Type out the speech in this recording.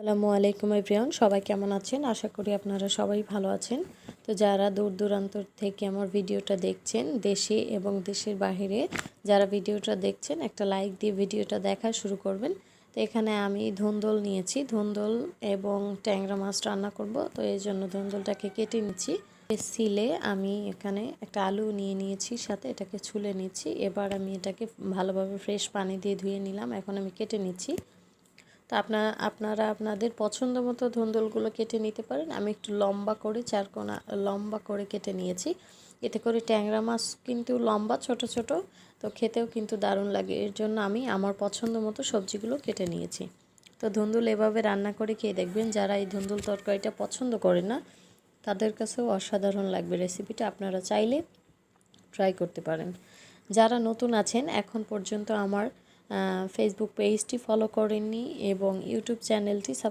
আসসালামু আলাইকুম এভরিওয়ান, সবাই কেমন আছেন? আশা করি আপনারা সবাই ভালো আছেন। তো যারা দূর দূরান্ত থেকে আমার ভিডিওটা দেখছেন, দেশে এবং দেশের বাইরে যারা ভিডিওটা দেখছেন, একটা লাইক দিয়ে ভিডিওটা দেখা শুরু করবেন। তো এখানে আমি ধুন্দুল নিয়েছি, ধুন্দুল এবং ট্যাংরা মাছ রান্না করব। তো এই জন্য ধুন্দুলটাকে কেটে নিচ্ছি। সিলে আমি এখানে একটা আলু নিয়ে নিয়েছি, সাথে এটাকে ছুলে নিচ্ছি। এবার আমি এটাকে ভালোভাবে ফ্রেশ পানি দিয়ে ধুয়ে নিলাম। এখন আমি কেটে নিচ্ছি। তো আপনারা আপনাদের পছন্দ মতো ধুন্দুলগুলো কেটে নিতে পারেন। আমি একটু লম্বা করে চারকোনা লম্বা করে কেটে নিয়েছি। এতে করে ট্যাংরা মাছ কিন্তু লম্বা ছোট ছোট, তো খেতেও কিন্তু দারুণ লাগে। এর জন্য আমি আমার পছন্দ মতো সবজিগুলো কেটে নিয়েছি। তো ধুন্দুল এভাবে রান্না করে খেয়ে দেখবেন। যারা এই ধুন্দুল তরকারিটা পছন্দ করে না, তাদের কাছেও অসাধারণ লাগবে রেসিপিটা। আপনারা চাইলে ট্রাই করতে পারেন। যারা নতুন আছেন, এখন পর্যন্ত আমার ফেসবুক পেজটি ফলো করেননি এবং ইউটিউব চ্যানেলটি